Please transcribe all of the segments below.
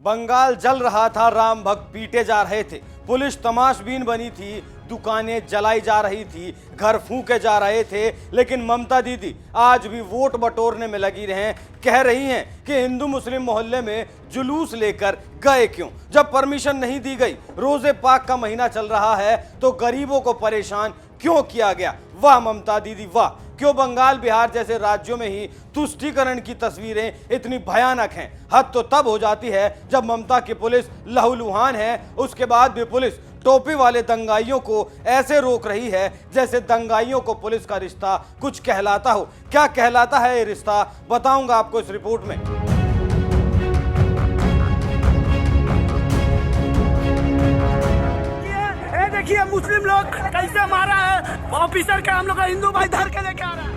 बंगाल जल रहा था, राम भक्त पीटे जा रहे थे, पुलिस तमाशबीन बनी थी, दुकानें जलाई जा रही थी, घर फूके जा रहे थे। लेकिन ममता दीदी आज भी वोट बटोरने में लगी रहे, कह रही हैं कि हिंदू मुस्लिम मोहल्ले में जुलूस लेकर गए क्यों, जब परमिशन नहीं दी गई। रोजे पाक का महीना चल रहा है तो गरीबों को परेशान क्यों किया गया। वाह ममता दीदी वाह, क्यों बंगाल बिहार जैसे राज्यों में ही तुष्टीकरण की तस्वीरें इतनी भयानक हैं। हद तो तब हो जाती है जब ममता की पुलिस लहूलुहान है, उसके बाद भी पुलिस टोपी वाले दंगाइयों को ऐसे रोक रही है जैसे दंगाइयों को पुलिस का रिश्ता कुछ कहलाता हो। क्या कहलाता है ये रिश्ता, बताऊंगा आपको इस रिपोर्ट में। देखिए मुस्लिम लोग कैसे मारा है, ऑफिसर का हम लोग का हिंदू भाई धर के लेके आ रहा है।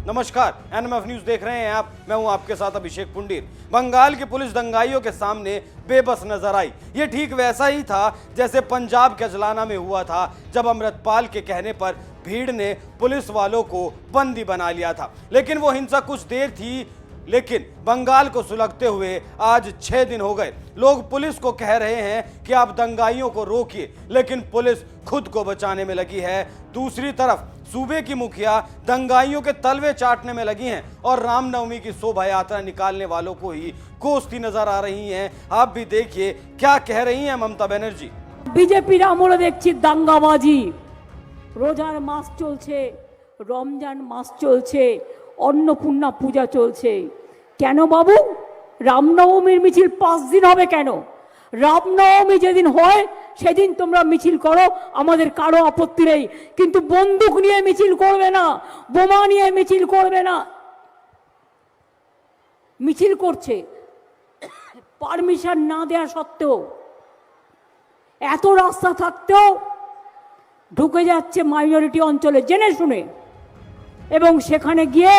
नमस्कार, एनएमएफ न्यूज देख रहे हैं आप, मैं हूं आपके साथ अभिषेक पुंडीर। बंगाल की पुलिस दंगाइयों के सामने बेबस नजर आई। ये ठीक वैसा ही था जैसे पंजाब के अजलाना में हुआ था, जब अमृतपाल के कहने पर भीड़ ने पुलिस वालों को बंदी बना लिया था। लेकिन वो हिंसा कुछ देर थी, लेकिन बंगाल को सुलगते हुए आज 6 दिन हो गए। लोग पुलिस को कह रहे हैं कि आप दंगाइयों को रोकिए, लेकिन पुलिस खुद को बचाने में लगी है। दूसरी तरफ सूबे की मुखिया दंगाइयों के तलवे चाटने में लगी हैं और रामनवमी की शोभा यात्रा निकालने वालों को ही कोसती नजर आ रही हैं। आप भी देखिए क्या कह रही हैं ममता बनर्जी। बीजेपीर আমলে দেখছি দাঙ্গাবাজি, রোজার মাস চলছে, রমজান মাস চলছে, অন্নপূর্ণা পূজা চলছে। কেন বাবু রামনবমীর মিছিল 5 দিন হবে কেন? রামনবমী যেদিন হয় সেদিন তোমরা মিছিল করো, আমাদের কারো আপত্তি নেই, কিন্তু বন্দুক নিয়ে মিছিল করবে না, বোমা নিয়ে মিছিল করবে না। মিছিল করছে পারমিশন না দেওয়া সত্ত্বেও, এত রাস্তা থাকতেও ঢুকে যাচ্ছে মাইনরিটি অঞ্চলে জেনে শুনে, এবং সেখানে গিয়ে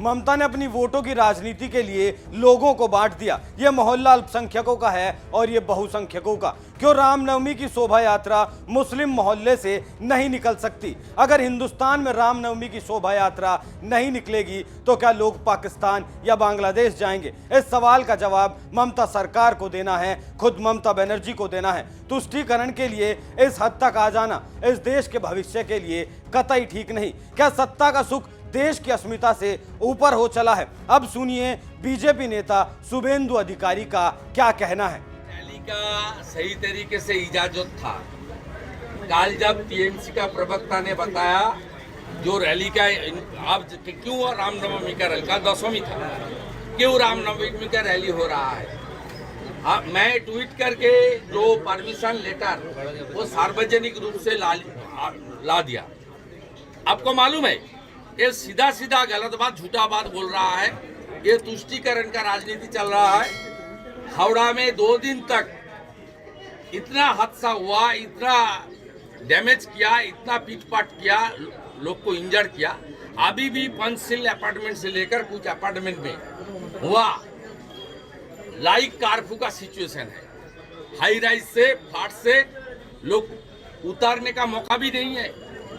ममता ने अपनी वोटों की राजनीति के लिए लोगों को बांट दिया। यह मोहल्ला अल्पसंख्यकों का है और यह बहुसंख्यकों का। क्यों रामनवमी की शोभा यात्रा मुस्लिम मोहल्ले से नहीं निकल सकती? अगर हिंदुस्तान में रामनवमी की शोभा यात्रा नहीं निकलेगी तो क्या लोग पाकिस्तान या बांग्लादेश जाएंगे? इस सवाल का जवाब ममता सरकार को देना है, खुद ममता बनर्जी को देना है। तुष्टीकरण के लिए इस हद तक आ जाना इस देश के भविष्य के लिए कतई ठीक नहीं। क्या सत्ता का सुख देश की अस्मिता से ऊपर हो चला है? अब सुनिए बीजेपी नेता शुभेंदु अधिकारी का क्या कहना है। रैली का सही तरीके से इजाजत था। कल जब टीएमसी का प्रवक्ता ने बताया जो रैली का अब क्यों रामनवमी का रैली का 10वीं था, क्यों रामनवमी का रैली हो रहा है, मैं ट्वीट करके जो परमिशन लेटर वो सार्वजनिक रूप से ला दिया। आपको मालूम है ये सीधा सीधा गलत बात, झूठा बात बोल रहा है। ये तुष्टीकरण का राजनीति चल रहा है। हावड़ा में 2 दिन तक इतना हादसा हुआ, इतना डैमेज किया, इतना पीटपाट किया, लोग को इंजर्ड किया। अभी भी पंचशील अपार्टमेंट से लेकर कुछ अपार्टमेंट में हुआ लाइक कारफ्यू का सिचुएशन है। हाई राइज से फ्लैट से लोग उतारने का मौका भी नहीं है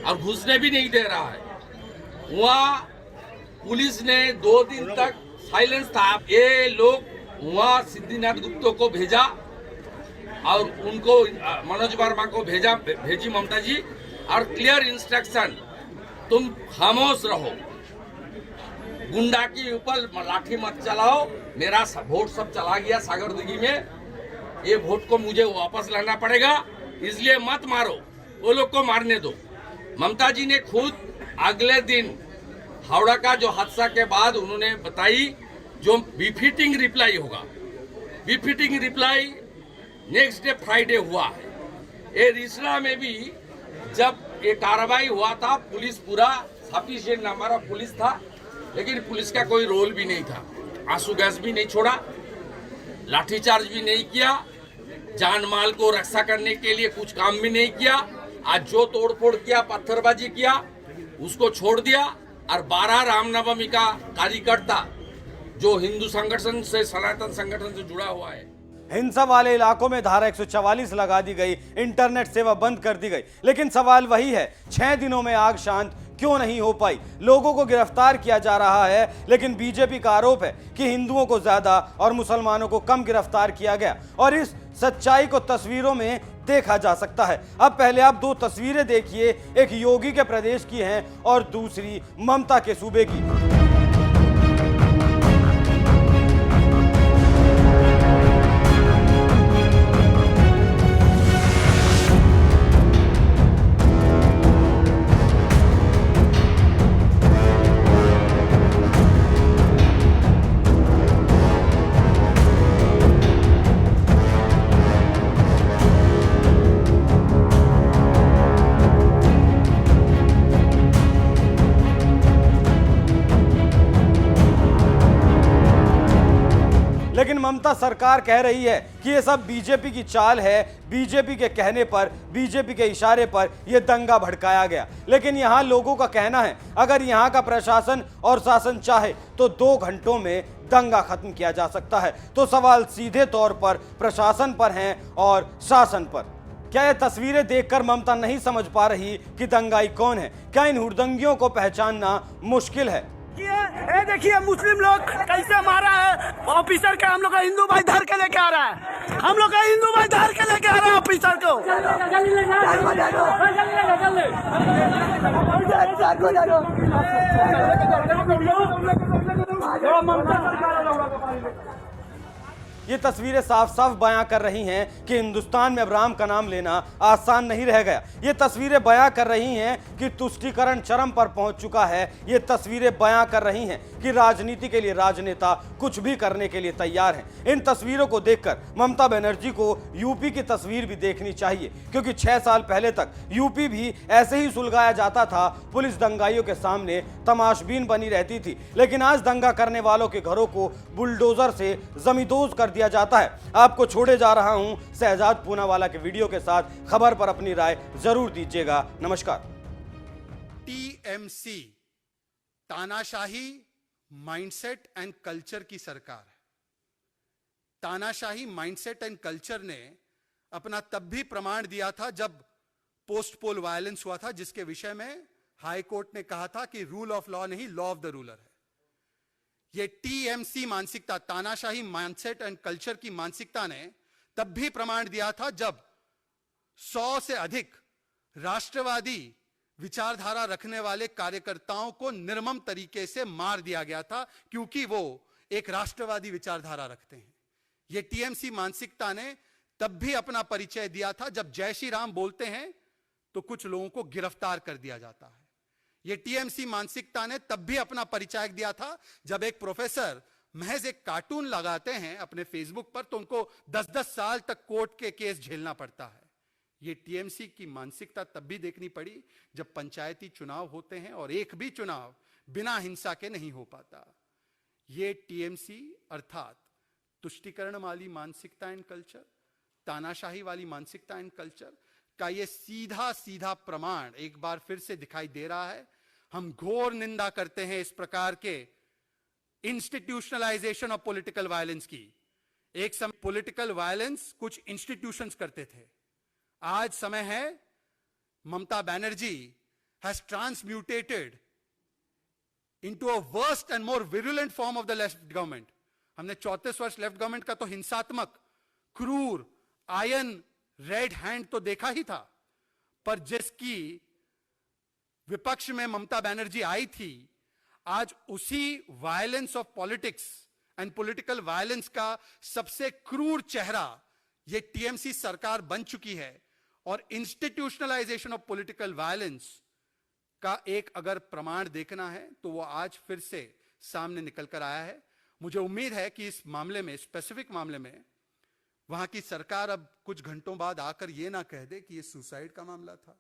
और घुसने भी नहीं दे रहा है। वहाँ पुलिस ने 2 दिन तक साइलेंस था। ये लोग वहाँ सिद्धिनाथ गुप्ता को भेजा और उनको मनोज वर्मा को भेजी ममता जी, और क्लियर इंस्ट्रक्शन तुम खामोश रहो, गुंडा के ऊपर लाठी मत चलाओ। मेरा वोट सब चला गया सागरदिघी में, ये वोट को मुझे वापस लाना पड़ेगा, इसलिए मत मारो, वो लोग को मारने दो। ममता जी ने खुद अगले दिन हावड़ा का जो हादसा के बाद उन्होंने बताई जो बिफिटिंग रिप्लाई होगा, befitting reply next day Friday हुआ है। ये रिसला में भी जब ये कार्रवाई हुआ था, पुलिस पूरा सफिशिएंट नंबर ऑफ पुलिस था, लेकिन पुलिस का कोई रोल भी नहीं था। आंसू गैस भी नहीं छोड़ा, लाठीचार्ज भी नहीं किया, जान माल को रक्षा करने के लिए कुछ काम भी नहीं किया। आज जो तोड़फोड़ किया, पत्थरबाजी किया, उसको छोड़ दिया। और 12 रामनवमी का कार्यकर्ता जो हिंदू संगठन से, सनातन संगठन से जुड़ा हुआ है। हिंसा वाले इलाकों में धारा 144 लगा दी गई, इंटरनेट सेवा बंद कर दी गई। लेकिन सवाल वही है, 6 दिनों में आग शांत क्यों नहीं हो पाई? लोगों को गिरफ्तार किया जा रहा है, लेकिन बीजेपी का आरोप है कि हिंदुओं को ज्यादा और मुसलमानों को कम गिरफ्तार किया गया, और इस सच्चाई को तस्वीरों में देखा जा सकता है। अब पहले आप दो तस्वीरें देखिए, एक योगी के प्रदेश की हैं और दूसरी ममता के सूबे की। लेकिन ममता सरकार कह रही है कि ये सब बीजेपी की चाल है, बीजेपी के कहने पर, बीजेपी के इशारे पर यह दंगा भड़काया गया। लेकिन यहां लोगों का कहना है, अगर यहां का प्रशासन और शासन चाहे तो 2 घंटों में दंगा खत्म किया जा सकता है। तो सवाल सीधे तौर पर प्रशासन पर है और शासन पर। क्या ये तस्वीरें देखकर ममता नहीं समझ पा रही कि दंगाई कौन है? क्या इन हुड़दंगियों को पहचानना मुश्किल है? ये देखिए मुस्लिम लोग कैसे मारा है ऑफिसर का। हम लोग का हिंदू भाई धर के लेके आ रहा है, हम लोग का हिंदू भाई धर के लेके आ रहा है ऑफिसर को। ये तस्वीरें साफ साफ बयां कर रही हैं कि हिंदुस्तान में अब राम का नाम लेना आसान नहीं रह गया। ये तस्वीरें बयां कर रही हैं कि तुष्टीकरण चरम पर पहुंच चुका है। ये तस्वीरें बयां कर रही हैं कि राजनीति के लिए राजनेता कुछ भी करने के लिए तैयार हैं। इन तस्वीरों को देखकर ममता बनर्जी को यूपी की तस्वीर भी देखनी चाहिए, क्योंकि 6 साल पहले तक यूपी भी ऐसे ही सुलगाया जाता था, पुलिस दंगाइयों के सामने तमाशबीन बनी रहती थी। लेकिन आज दंगा करने वालों के घरों को बुलडोजर से जमींदोज कर दिया जाता है। आपको छोड़े जा रहा हूं शहजाद पूनावाला के वीडियो के साथ। खबर पर अपनी राय जरूर दीजिएगा। नमस्कार। टीएमसी तानाशाही माइंडसेट एंड कल्चर की सरकार है। तानाशाही माइंडसेट एंड कल्चर ने अपना तब भी प्रमाण दिया था जब पोस्ट पोल वायलेंस हुआ था, जिसके विषय में हाई कोर्ट ने कहा था कि रूल ऑफ लॉ नहीं, लॉ ऑफ द रूलर है। ये टीएमसी मानसिकता, तानाशाही माइंडसेट एंड कल्चर की मानसिकता ने तब भी प्रमाण दिया था जब 100 से अधिक राष्ट्रवादी विचारधारा रखने वाले कार्यकर्ताओं को निर्मम तरीके से मार दिया गया था, क्योंकि वो एक राष्ट्रवादी विचारधारा रखते हैं। ये टीएमसी मानसिकता ने तब भी अपना परिचय दिया था जब जय श्री राम बोलते हैं तो कुछ लोगों को गिरफ्तार कर दिया जाता है। ये टीएमसी मानसिकता ने तब भी अपना परिचय दिया था जब एक प्रोफेसर महज एक कार्टून लगाते हैं अपने फेसबुक पर तो उनको 10-10 साल तक कोर्ट के केस झेलना पड़ता है। ये टीएमसी की मानसिकता तब भी देखनी पड़ी जब पंचायती चुनाव होते हैं और एक भी चुनाव बिना हिंसा के नहीं हो पाता। ये टीएमसी अर्थात तुष्टीकरण वाली मानसिकता एंड कल्चर, तानाशाही वाली मानसिकता एंड कल्चर का ये सीधा सीधा प्रमाण एक बार फिर से दिखाई दे रहा है। हम घोर निंदा करते हैं इस प्रकार के इंस्टीट्यूशनलाइजेशन ऑफ पॉलिटिकल वायलेंस की। एक समय पॉलिटिकल वायलेंस कुछ इंस्टीट्यूशंस करते थे, आज समय है Mamata Banerjee has transmutated into a worst and more virulent form of the left government. हमने 34 वर्ष लेफ्ट गवर्नमेंट का तो हिंसात्मक, क्रूर, आयन रेड हैंड तो देखा ही था, पर जिसकी विपक्ष में ममता बनर्जी आई थी, आज उसी violence of politics and political violence का सबसे क्रूर चेहरा ये टीएमसी सरकार बन चुकी है। और इंस्टीट्यूशनलाइजेशन ऑफ पॉलिटिकल वायलेंस का एक अगर प्रमाण देखना है तो वो आज फिर से सामने निकल कर आया है। मुझे उम्मीद है कि इस मामले में, स्पेसिफिक मामले में, वहां की सरकार अब कुछ घंटों बाद आकर ये ना कह दे कि ये सुसाइड का मामला था,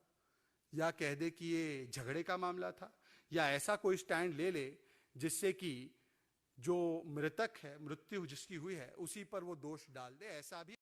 या कह दे कि ये झगड़े का मामला था, या ऐसा कोई स्टैंड ले ले जिससे कि जो मृतक है, मृत्यु जिसकी हुई है, उसी पर वो दोष डाल दे। ऐसा भी